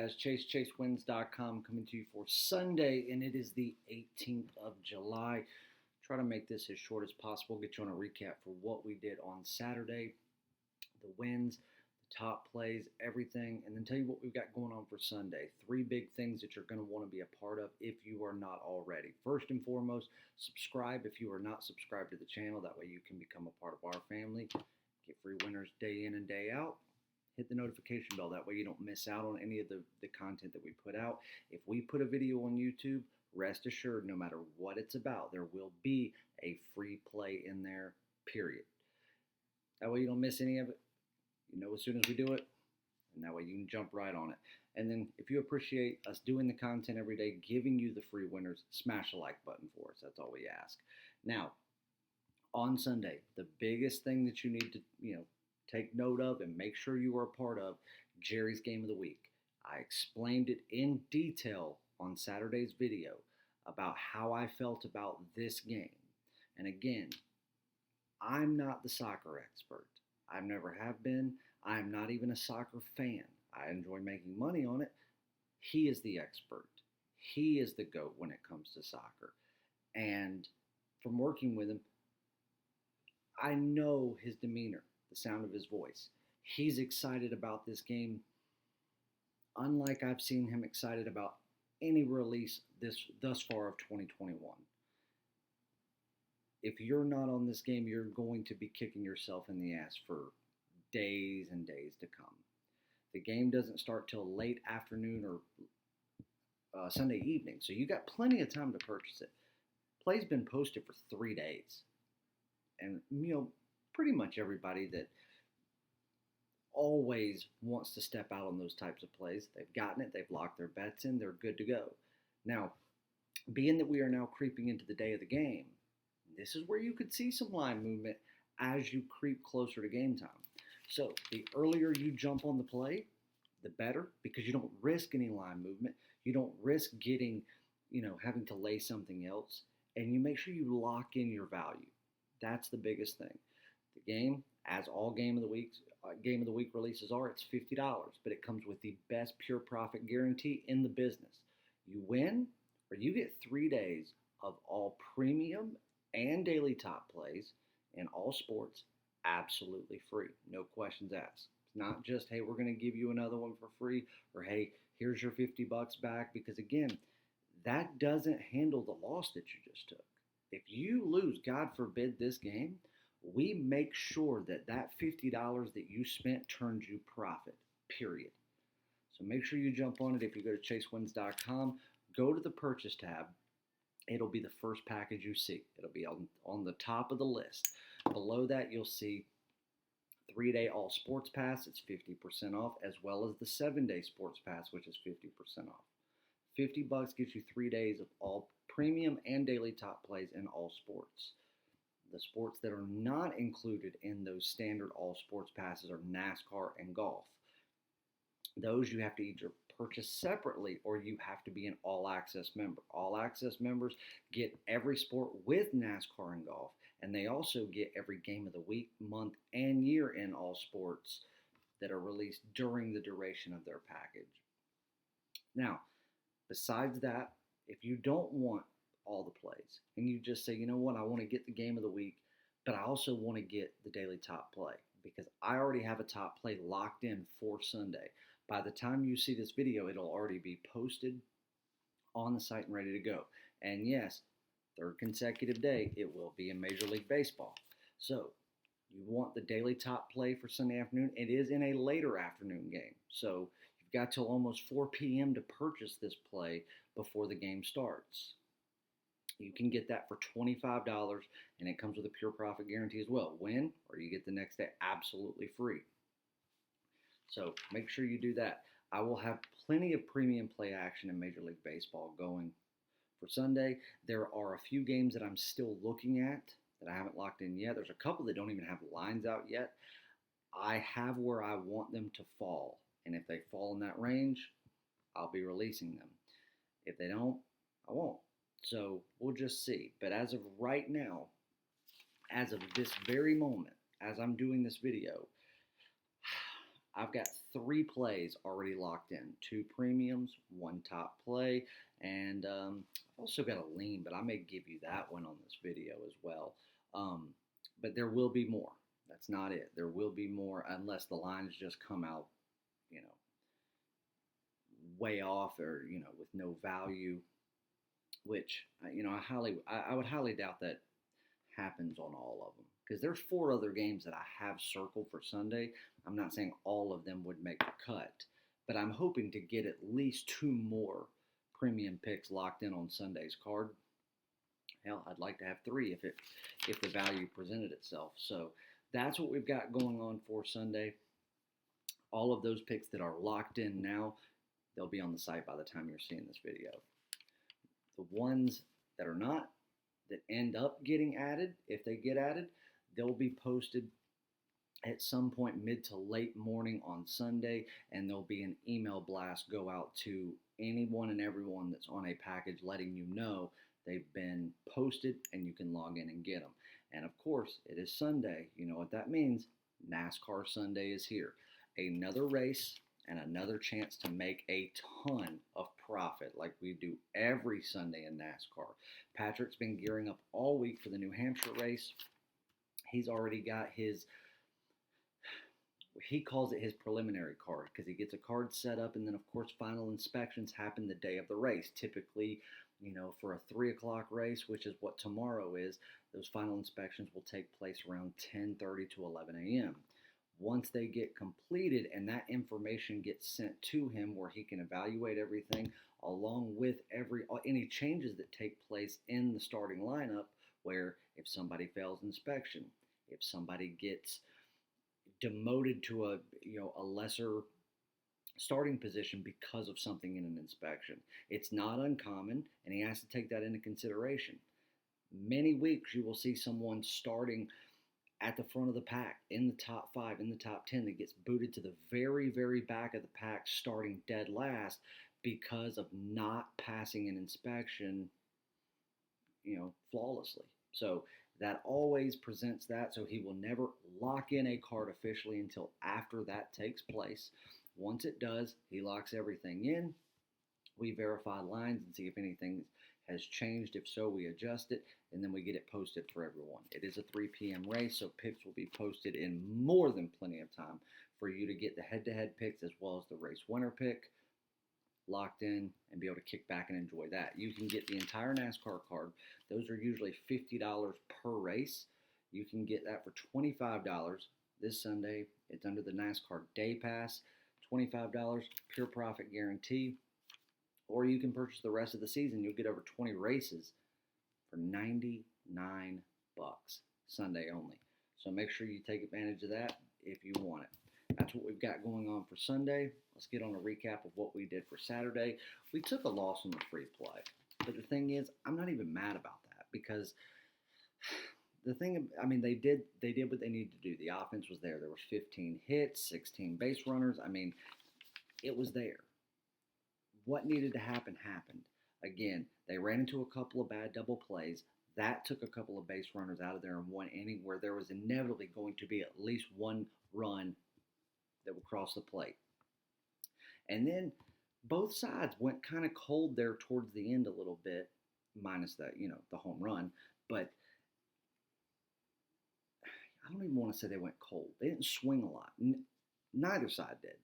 guys? ChaseWins.com coming to you for Sunday, and it is the 18th of July. Try to make this as short as possible, get you on a recap for what we did on Saturday, the wins, the top plays, everything, and then tell you what we've got going on for Sunday. 3 big things that you're going to want to be a part of if you are not already. First and foremost, subscribe if you are not subscribed to the channel. That way you can become a part of our family. Get free winners day in and day out. Hit the notification bell. That way you don't miss out on any of the content that we put out. If we put a video on YouTube, rest assured, no matter what it's about, there will be a free play in there, period. That way you don't miss any of it. You know as soon as we do it, and that way you can jump right on it. And then if you appreciate us doing the content every day, giving you the free winners, smash the like button for us. That's all we ask. Now, on Sunday, the biggest thing that you need to, take note of and make sure you are a part of, Jerry's Game of the Week. I explained it in detail on Saturday's video about how I felt about this game. And again, I'm not the soccer expert. I never have been. I'm not even a soccer fan. I enjoy making money on it. He is the expert. He is the GOAT when it comes to soccer. And from working with him, I know his demeanor, the sound of his voice. He's excited about this game, unlike I've seen him excited about any release thus far of 2021. If you're not on this game, you're going to be kicking yourself in the ass for days and days to come. The game doesn't start till late afternoon or Sunday evening, so you got plenty of time to purchase it. Play's been posted for 3 days. And, pretty much everybody that always wants to step out on those types of plays, they've gotten it, they've locked their bets in, they're good to go. Now, being that we are now creeping into the day of the game, this is where you could see some line movement as you creep closer to game time. So the earlier you jump on the play, the better, because you don't risk any line movement. You don't risk getting, having to lay something else, and you make sure you lock in your value. That's the biggest thing. The game, as all Game of the Week releases are, it's $50, but it comes with the best pure profit guarantee in the business. You win, or you get 3 days of all premium and daily top plays in all sports, absolutely free. No questions asked. It's not just, hey, we're going to give you another one for free, or hey, here's your $50 back, because again, that doesn't handle the loss that you just took. If you lose, God forbid, this game, we make sure that $50 that you spent turns you profit, period. So make sure you jump on it. If you go to ChaseWins.com, go to the purchase tab. It'll be the first package you see. It'll be on the top of the list. Below that, you'll see 3-day all sports pass. It's 50% off, as well as the 7-day sports pass, which is 50% off. $50 gets you 3 days of all premium and daily top plays in all sports. The sports that are not included in those standard all sports passes are NASCAR and golf. Those you have to either purchase separately or you have to be an all access member. All access members get every sport with NASCAR and golf, and they also get every game of the week, month, and year in all sports that are released during the duration of their package. Now, besides that, if you don't want all the plays and you just say, you know what, I want to get the game of the week, but I also want to get the daily top play because I already have a top play locked in for Sunday. By the time you see this video, it'll already be posted on the site and ready to go. And yes, third consecutive day, it will be in Major League Baseball. So you want the daily top play for Sunday afternoon. It is in a later afternoon game. So you've got till almost 4 p.m. to purchase this play before the game starts. You can get that for $25, and it comes with a pure profit guarantee as well. Win, or you get the next day absolutely free. So make sure you do that. I will have plenty of premium play action in Major League Baseball going for Sunday. There are a few games that I'm still looking at that I haven't locked in yet. There's a couple that don't even have lines out yet. I have where I want them to fall, and if they fall in that range, I'll be releasing them. If they don't, I won't. So we'll just see. But as of right now, as of this very moment, as I'm doing this video, I've got 3 plays already locked in, 2 premiums, 1 top play, and I've also got a lean, but I may give you that one on this video as well. Um, but there will be more. That's not it. There will be more unless the lines just come out, you know, way off or with no value, which I would highly doubt that happens on all of them because there's 4 other games that I have circled for Sunday. I'm not saying all of them would make the cut, but I'm hoping to get at least 2 more premium picks locked in on Sunday's card. Hell, I'd like to have 3 if the value presented itself. So that's what we've got going on for Sunday. All of those picks that are locked in now, they'll be on the site by the time you're seeing this video. The ones that are not, that end up getting added, if they get added, they'll be posted at some point mid to late morning on Sunday, and there'll be an email blast go out to anyone and everyone that's on a package letting you know they've been posted and you can log in and get them. And of course, it is Sunday. You know what that means. NASCAR Sunday is here. Another race and another chance to make a ton of profit like we do every Sunday in NASCAR. Patrick's been gearing up all week for the New Hampshire race. He's already got he calls it his preliminary card because he gets a card set up, and then of course final inspections happen the day of the race. Typically, for a 3 o'clock race, which is what tomorrow is, those final inspections will take place around 10:30 to 11 a.m. Once they get completed and that information gets sent to him where he can evaluate everything along with any changes that take place in the starting lineup, where if somebody fails inspection, if somebody gets demoted to a lesser starting position because of something in an inspection. It's not uncommon, and he has to take that into consideration. Many weeks you will see someone starting at the front of the pack, in the top 5, in the top 10, that gets booted to the very, very back of the pack, starting dead last because of not passing an inspection, flawlessly. So that always presents that, so he will never lock in a card officially until after that takes place. Once it does, he locks everything in. We verify lines and see if anything has changed. If so, we adjust it, and then we get it posted for everyone. It is a 3 p.m. race, so picks will be posted in more than plenty of time for you to get the head-to-head picks as well as the race winner pick locked in and be able to kick back and enjoy that. You can get the entire NASCAR card. Those are usually $50 per race. You can get that for $25 this Sunday. It's under the NASCAR Day Pass. $25 pure profit guarantee. Or you can purchase the rest of the season. You'll get over 20 races for $99 Sunday only. So make sure you take advantage of that if you want it. That's what we've got going on for Sunday. Let's get on a recap of what we did for Saturday. We took a loss on the free play. But the thing is, I'm not even mad about that because they did what they needed to do. The offense was there. There was 15 hits, 16 base runners. It was there. What needed to happen happened. Again, they ran into a couple of bad double plays. That took a couple of base runners out of there in one inning where there was inevitably going to be at least one run that would cross the plate. And then both sides went kind of cold there towards the end a little bit, minus that, the home run. But I don't even want to say they went cold. They didn't swing a lot. Neither side did.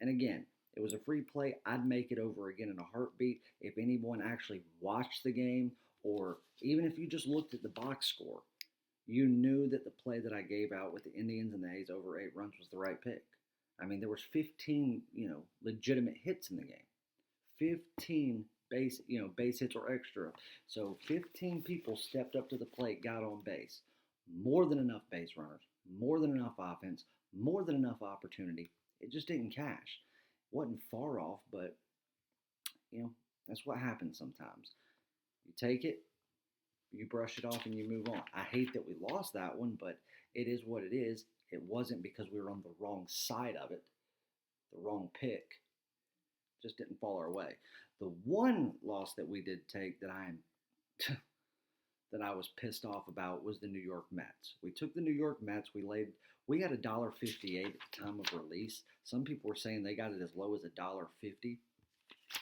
And again, it was a free play. I'd make it over again in a heartbeat if anyone actually watched the game, or even if you just looked at the box score, you knew that the play that I gave out with the Indians and the A's over 8 runs was the right pick. There was 15, legitimate hits in the game. 15 base hits or extra. So 15 people stepped up to the plate, got on base. More than enough base runners, more than enough offense, more than enough opportunity. It just didn't cash. Wasn't far off, but, that's what happens sometimes. You take it, you brush it off, and you move on. I hate that we lost that one, but it is what it is. It wasn't because we were on the wrong side of it, the wrong pick. Just didn't fall our way. The one loss that we did take that I am that I was pissed off about was the New York Mets. We took the New York Mets. We had $1.58 at the time of release. Some people were saying they got it as low as $1.50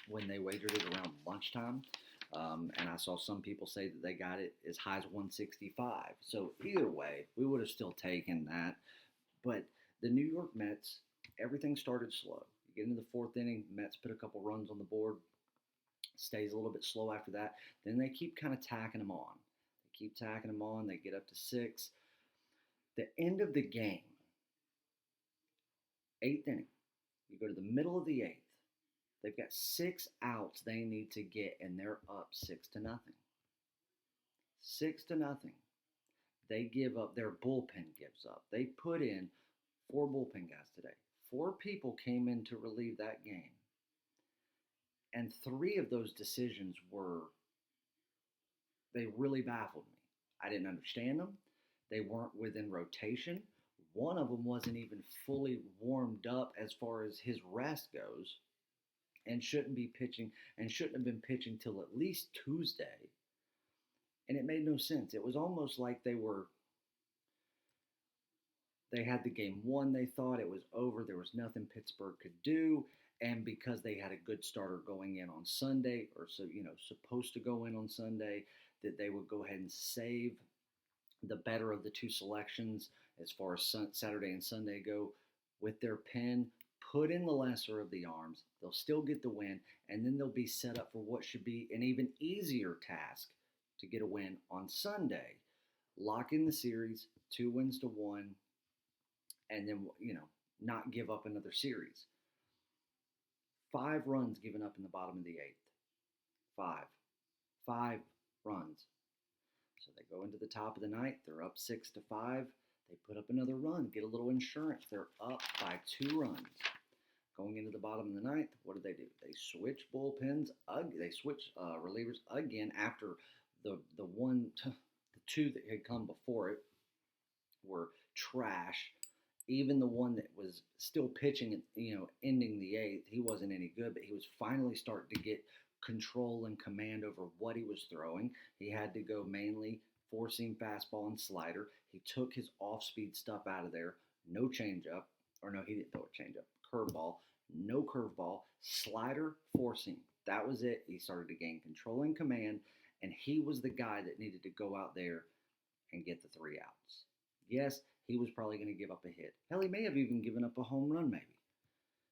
when they wagered it around lunchtime. And I saw some people say that they got it as high as 165. So either way, we would have still taken that. But the New York Mets, everything started slow. You get into the fourth inning, Mets put a couple runs on the board, stays a little bit slow after that. Then they keep kind of tacking them on. They keep tacking them on. They get up to 6. The end of the game, 8th inning, you go to the middle of the 8th. They've got 6 outs they need to get, and they're up 6-0. 6-0. They give up. Their bullpen gives up. They put in 4 bullpen guys today. 4 people came in to relieve that game. And 3 of those decisions they really baffled me. I didn't understand them. They weren't within rotation. One of them wasn't even fully warmed up as far as his rest goes, and shouldn't have been pitching till at least Tuesday. And it made no sense. It was almost like they had the game won. They thought it was over. There was nothing Pittsburgh could do. And because they had a good starter going in on Sunday, or supposed to go in on Sunday, that they would go ahead and save the better of the 2 selections as far as Saturday and Sunday go with their pen, put in the lesser of the arms. They'll still get the win, and then they'll be set up for what should be an even easier task to get a win on Sunday. Lock in the series, 2 wins to 1, and then, not give up another series. 5 runs given up in the bottom of the 8th. 5 runs. So they go into the top of the ninth. They're up 6-5. They put up another run, get a little insurance. They're up by 2 runs. Going into the bottom of the ninth, what do? They switch bullpens. They switch relievers again after the 2 that had come before it were trash. Even the one that was still pitching, ending the 8th, he wasn't any good, but he was finally starting to get control and command over what he was throwing. He had to go mainly four-seam fastball and slider. He took his off-speed stuff out of there. No changeup, or no, he didn't throw a changeup. Curveball, no curveball, slider, four-seam. That was it. He started to gain control and command, and he was the guy that needed to go out there and get the 3 outs. Yes, he was probably going to give up a hit. Hell, he may have even given up a home run maybe.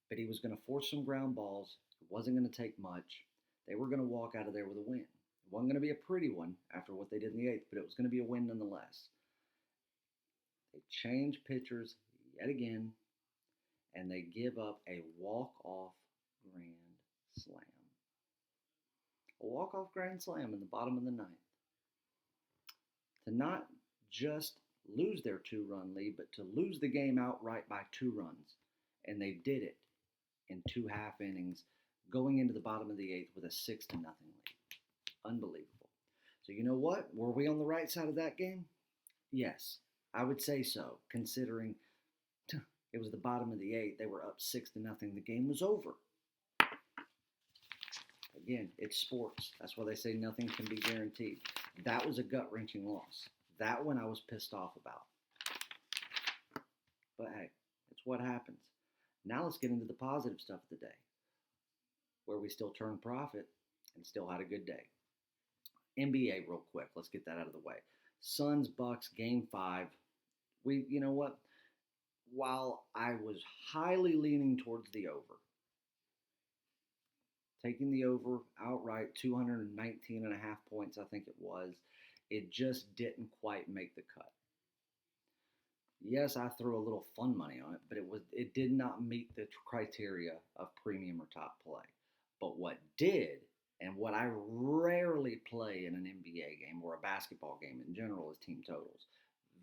But he was going to force some ground balls. It wasn't going to take much. They were going to walk out of there with a win. It wasn't going to be a pretty one after what they did in the 8th, but it was going to be a win nonetheless. They change pitchers yet again, and they give up a walk-off grand slam. A walk-off grand slam in the bottom of the 9th. To not just lose their 2-run lead, but to lose the game outright by 2 runs. And they did it in 2 half innings, going into the bottom of the 8th with a 6-0 lead. Unbelievable. So you know what? Were we on the right side of that game? Yes, I would say so, considering it was the bottom of the 8th. They were up 6-0. The game was over. Again, it's sports. That's why they say nothing can be guaranteed. That was a gut-wrenching loss. That one I was pissed off about. But hey, it's what happens. Now let's get into the positive stuff of the day, where we still turned profit and still had a good day. NBA real quick. Let's get that out of the way. Suns, Bucks, Game 5. You know what? While I was highly leaning towards the over, taking the over outright, 219.5 points, I think it was, it just didn't quite make the cut. Yes, I threw a little fun money on it, but it did not meet the criteria of premium or top play. But what did, and what I rarely play in an NBA game or a basketball game in general, is team totals.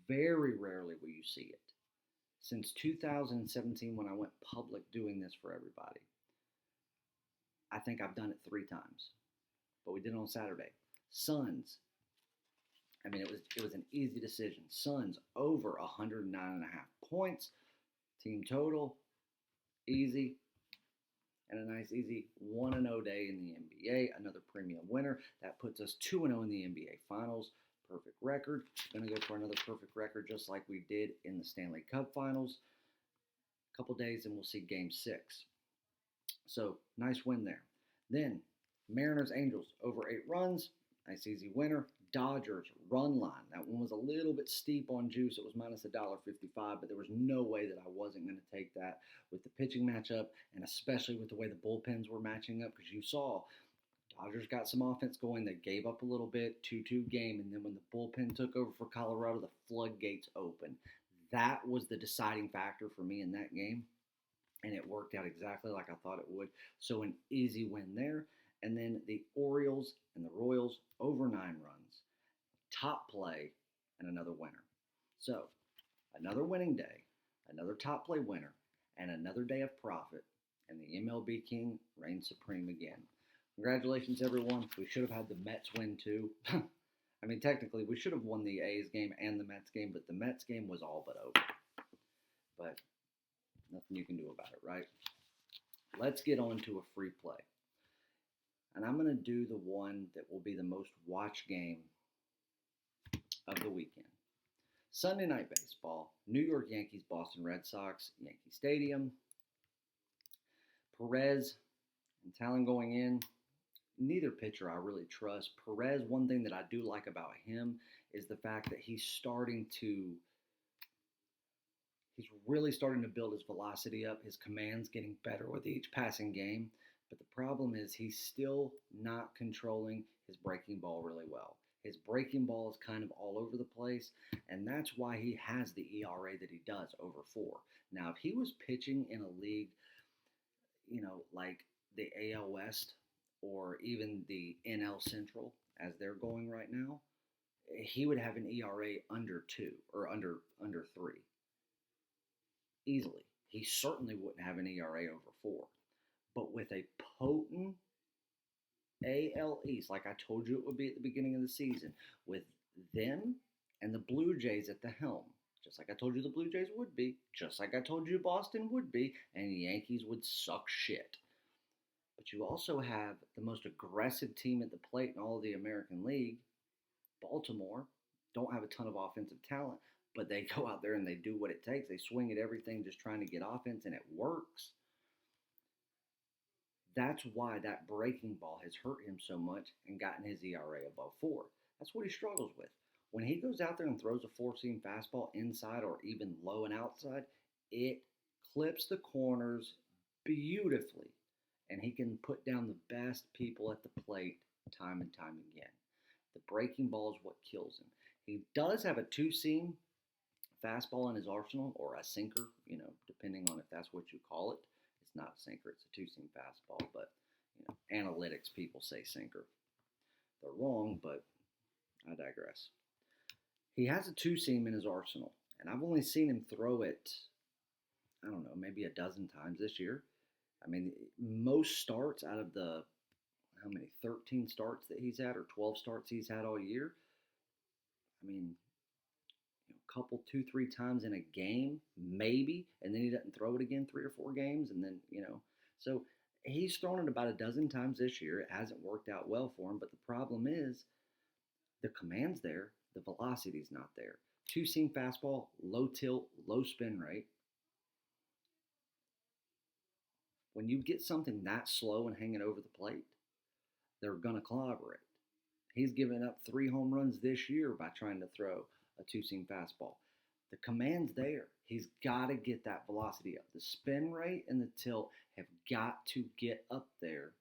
Very rarely will you see it. Since 2017, when I went public doing this for everybody, I think I've done it 3 times. But we did it on Saturday. Suns. I mean, it was an easy decision. Suns over 109.5 points. Team total, easy. And a nice, easy 1-0 day in the NBA. Another premium winner. That puts us 2-0 in the NBA Finals. perfect record. Going to go for another perfect record just like we did in the Stanley Cup Finals. A couple days and we'll see Game 6. So, nice win there. Then, Mariners Angels over 8 runs. Nice easy winner. Dodgers run line. That one was a little bit steep on juice. It was minus $1.55, but there was no way that I wasn't going to take that with the pitching matchup, and especially with the way the bullpens were matching up, because you saw Dodgers got some offense going. They gave up a little bit, 2-2 game, and then when the bullpen took over for Colorado, the floodgates opened. That was the deciding factor for me in that game, and it worked out exactly like I thought it would. So an easy win there. And then the Orioles and the Royals over 9 runs. Top play and another winner. So another winning day, another top play winner, and another day of profit. And the MLB King reigns supreme again. Congratulations, everyone. We should have had the Mets win too. I mean, technically, we should have won the A's game and the Mets game, but the Mets game was all but over. But nothing you can do about it, right? Let's get on to a free play. And I'm going to do the one that will be the most watched game of the weekend. Sunday Night Baseball, New York Yankees, Boston Red Sox, Yankee Stadium. Perez and Talon going in. Neither pitcher I really trust. Perez, one thing that I do like about him is the fact that he's really starting to build his velocity up. His command's getting better with each passing game. But the problem is he's still not controlling his breaking ball really well. His breaking ball is kind of all over the place, and that's why he has the ERA that he does, over 4. Now, if he was pitching in a league, like the AL West or even the NL Central, as they're going right now, he would have an ERA under 2 or under 3. Easily. He certainly wouldn't have an ERA over 4. But with a potent AL East, like I told you it would be at the beginning of the season, with them and the Blue Jays at the helm, just like I told you the Blue Jays would be, just like I told you Boston would be, and the Yankees would suck shit. But you also have the most aggressive team at the plate in all of the American League. Baltimore don't have a ton of offensive talent, but they go out there and they do what it takes. They swing at everything just trying to get offense, and it works. That's why that breaking ball has hurt him so much and gotten his ERA above 4. That's what he struggles with. When he goes out there and throws a 4-seam fastball inside or even low and outside, it clips the corners beautifully, and he can put down the best people at the plate time and time again. The breaking ball is what kills him. He does have a 2-seam fastball in his arsenal, or a sinker, depending on if that's what you call it. It's not a sinker, it's a 2-seam fastball, but analytics people say sinker. They're wrong, but I digress. He has a 2-seam in his arsenal, and I've only seen him throw it, I don't know, maybe a dozen times this year. I mean, most starts out of the, 13 starts that he's had, or 12 starts he's had all year, I mean, a couple, 2-3 times in a game, maybe, and then he doesn't throw it again 3 or 4 games, and then, so he's thrown it about a dozen times this year. It hasn't worked out well for him, but the problem is the command's there, the velocity's not there. 2-seam fastball, low tilt, low spin rate. When you get something that slow and hanging over the plate, they're going to clobber it. He's given up 3 home runs this year by trying to throw a 2-seam fastball. The command's there. He's got to get that velocity up. The spin rate and the tilt have got to get up there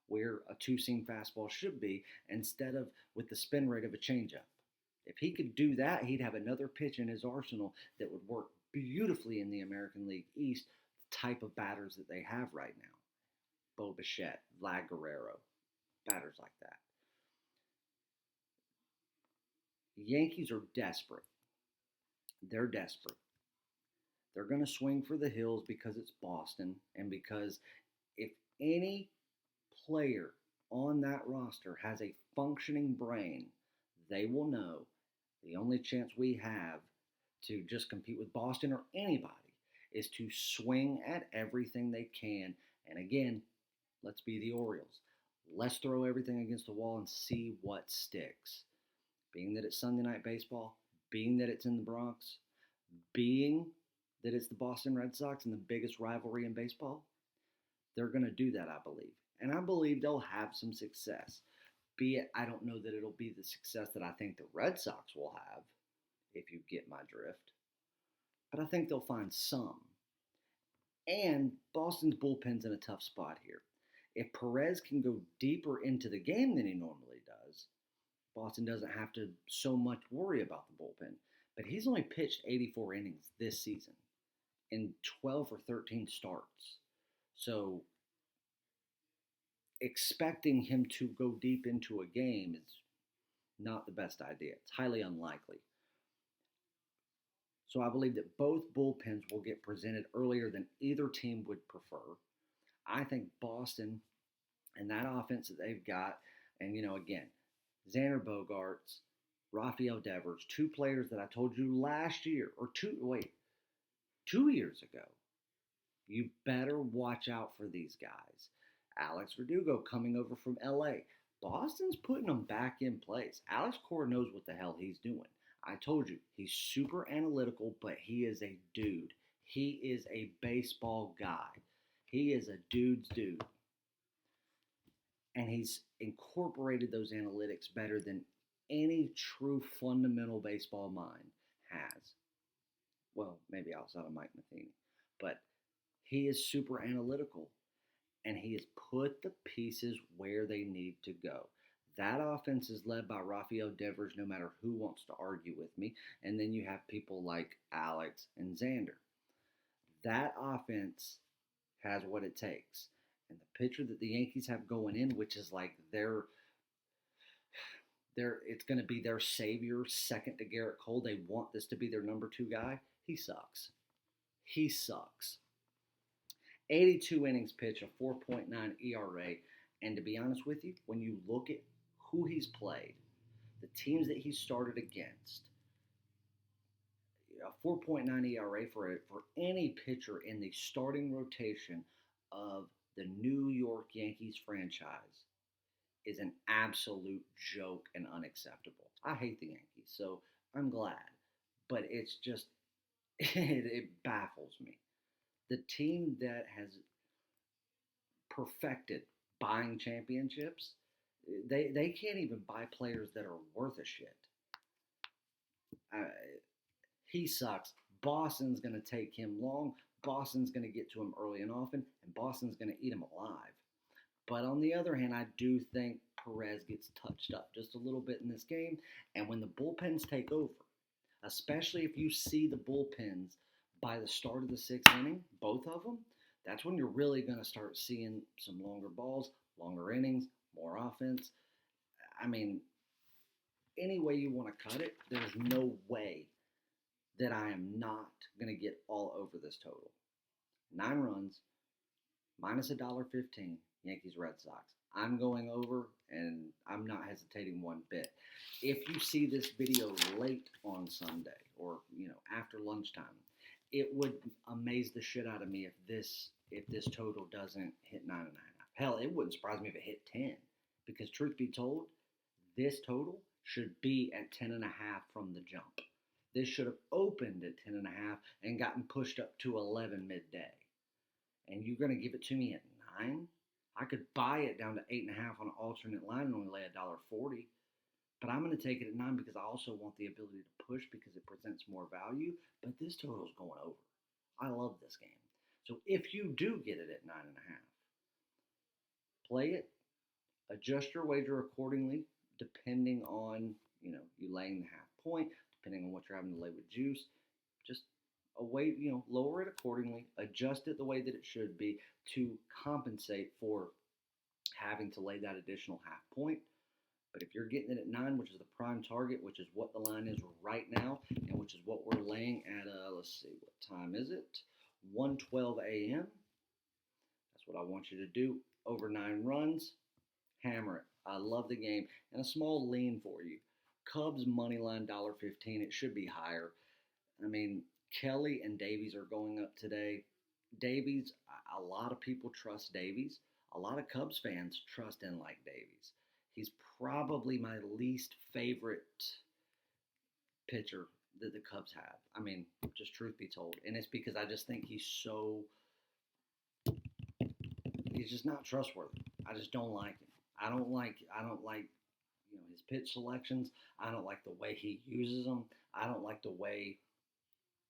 where a 2-seam fastball should be, instead of with the spin rate of a changeup. If he could do that, he'd have another pitch in his arsenal that would work beautifully in the American League East, the type of batters that they have right now. Bo Bichette, Vlad Guerrero, batters like that. The Yankees are desperate. They're desperate. They're going to swing for the hills because it's Boston, and because if any player on that roster has a functioning brain, they will know the only chance we have to just compete with Boston or anybody is to swing at everything they can. And again, let's be the Orioles. Let's throw everything against the wall and see what sticks. being that it's Sunday Night Baseball, being that it's in the Bronx, being that it's the Boston Red Sox and the biggest rivalry in baseball, they're going to do that, I believe. And I believe they'll have some success. Be it, I don't know that it'll be the success that I think the Red Sox will have, if you get my drift. But I think they'll find some. And Boston's bullpen's in a tough spot here. If Perez can go deeper into the game than he normally does, Boston doesn't have to so much worry about the bullpen. But he's only pitched 84 innings this season in 12 or 13 starts. So expecting him to go deep into a game is not the best idea. It's highly unlikely. So I believe that both bullpens will get presented earlier than either team would prefer. I think Boston and that offense that they've got, and again, Xander Bogaerts, Rafael Devers, two players that I told you last year, or 2 years ago, you better watch out for these guys. Alex Verdugo coming over from LA. Boston's putting them back in place. Alex Cora knows what the hell he's doing. I told you, he's super analytical, but he is a dude. He is a baseball guy. He is a dude's dude. And he's incorporated those analytics better than any true fundamental baseball mind has. Well, maybe outside of Mike Matheny. But he is super analytical. And he has put the pieces where they need to go. That offense is led by Rafael Devers, no matter who wants to argue with me. And then you have people like Alex and Xander. That offense has what it takes. And the pitcher that the Yankees have going in, which is like it's going to be their savior, second to Garrett Cole. They want this to be their number 2 guy. He sucks. He sucks. 82 innings pitched, a 4.9 ERA. And to be honest with you, when you look at who he's played, the teams that he started against, a 4.9 ERA for any pitcher in the starting rotation of the New York Yankees franchise is an absolute joke and unacceptable. I hate the Yankees, so I'm glad. But it's just, it baffles me. The team that has perfected buying championships, they can't even buy players that are worth a shit. He sucks. Boston's going to take him long. Boston's going to get to him early and often, and Boston's going to eat him alive. But on the other hand, I do think Perez gets touched up just a little bit in this game. And when the bullpens take over, especially if you see the bullpens by the start of the 6th inning, both of them, that's when you're really going to start seeing some longer balls, longer innings, more offense. I mean, any way you want to cut it, there's no way that I am not going to get all over this total. 9 runs, minus $1.15, Yankees Red Sox. I'm going over, and I'm not hesitating one bit. If you see this video late on Sunday or after lunchtime, it would amaze the shit out of me if this total doesn't hit 9.5. Hell, it wouldn't surprise me if it hit 10, because truth be told, this total should be at 10.5 from the jump. This should have opened at 10.5 and gotten pushed up to 11 midday. And you're going to give it to me at 9? I could buy it down to 8.5 on an alternate line and only lay $1.40. But I'm going to take it at 9 because I also want the ability to push because it presents more value. But this total is going over. I love this game. So if you do get it at 9.5, play it, adjust your wager accordingly, depending on, you laying the half point, depending on what you're having to lay with juice. Just lower it accordingly, adjust it the way that it should be to compensate for having to lay that additional half point. But if you're getting it at 9, which is the prime target, which is what the line is right now, and which is what we're laying at, let's see, what time is it? 1:12 a.m. That's what I want you to do. Over 9 runs, hammer it. I love the game. And a small lean for you. Cubs money line $1.15. It should be higher. I mean, Kelly and Davies are going up today. Davies, a lot of people trust Davies. A lot of Cubs fans trust and like Davies. He's probably my least favorite pitcher that the Cubs have. I mean, just truth be told. And it's because I just think he's just not trustworthy. I just don't like him. I don't like his pitch selections. I don't like the way he uses them. I don't like the way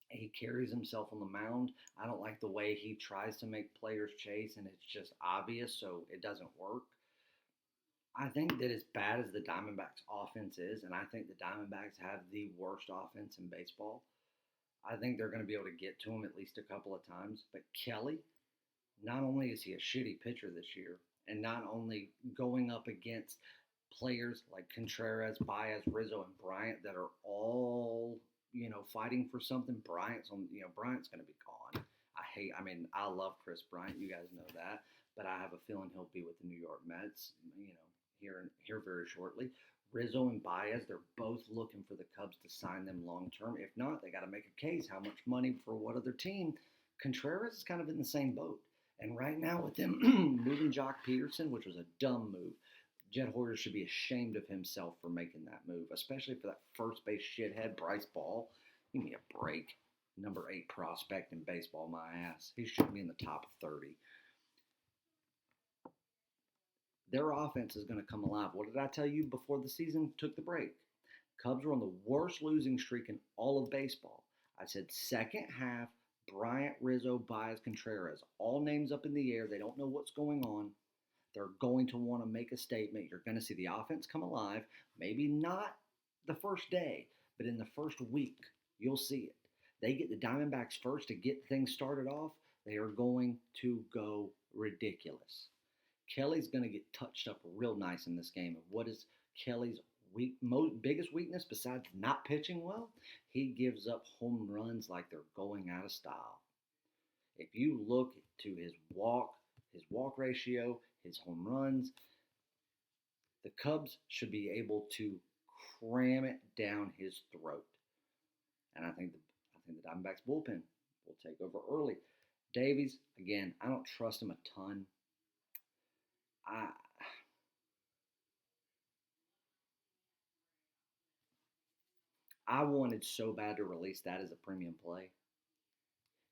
he carries himself on the mound. I don't like the way he tries to make players chase and it's just obvious so it doesn't work. I think that as bad as the Diamondbacks offense is, and I think the Diamondbacks have the worst offense in baseball, I think they're going to be able to get to him at least a couple of times. But Kelly, not only is he a shitty pitcher this year, and not only going up against players like Contreras, Baez, Rizzo, and Bryant that are all fighting for something. Bryant's going to be gone. I love Chris Bryant. You guys know that, but I have a feeling he'll be with the New York Mets. Here very shortly. Rizzo and Baez, they're both looking for the Cubs to sign them long term. If not, they got to make a case. How much money for what other team? Contreras is kind of in the same boat. And right now, with them moving Jock Peterson, which was a dumb move, Jed Hoyer should be ashamed of himself for making that move, especially for that first base shithead, Bryce Ball. Give me a break. Number 8 prospect in baseball, my ass. He should be in the top 30. Their offense is going to come alive. What did I tell you before the season took the break? Cubs were on the worst losing streak in all of baseball. I said second half, Bryant, Rizzo, Baez, Contreras, all names up in the air. They don't know what's going on. They're going to want to make a statement. You're going to see the offense come alive. Maybe not the first day, but in the first week, you'll see it. They get the Diamondbacks first to get things started off. They are going to go ridiculous. Kelly's going to get touched up real nice in this game. What is Kelly's biggest weakness besides not pitching well? He gives up home runs like they're going out of style. If you look to his walk ratio, his home runs, the Cubs should be able to cram it down his throat. And I think the Diamondbacks bullpen will take over early. Davies, again, I don't trust him a ton. I wanted so bad to release that as a premium play.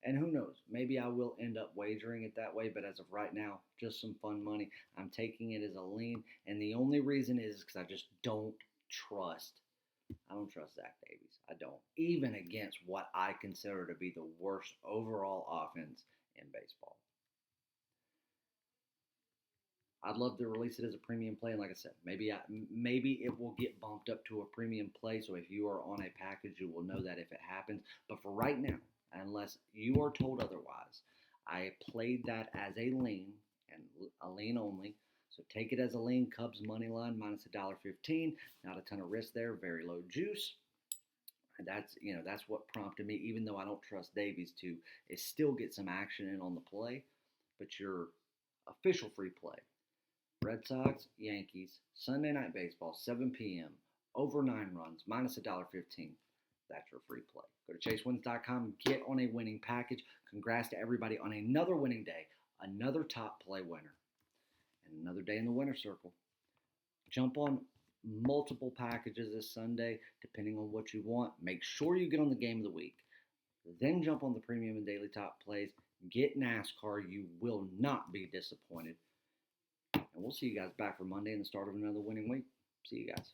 And who knows, maybe I will end up wagering it that way, but as of right now, just some fun money. I'm taking it as a lean, and the only reason is because I just don't trust. I don't trust Zach Davies. I don't. Even against what I consider to be the worst overall offense in baseball. I'd love to release it as a premium play, and like I said, maybe it will get bumped up to a premium play. So if you are on a package, you will know that if it happens. But for right now, unless you are told otherwise, I played that as a lean and a lean only. So take it as a lean. Cubs money line minus $1.15. Not a ton of risk there. Very low juice. And that's what prompted me, even though I don't trust Davies to, is still get some action in on the play. But your official free play. Red Sox, Yankees, Sunday Night Baseball, 7 p.m., over 9 runs, minus $1.15. That's your free play. Go to chasewins.com, get on a winning package. Congrats to everybody on another winning day, another top play winner, and another day in the winner circle. Jump on multiple packages this Sunday, depending on what you want. Make sure you get on the game of the week. Then jump on the premium and daily top plays. Get NASCAR. You will not be disappointed. And we'll see you guys back for Monday and the start of another winning week. See you guys.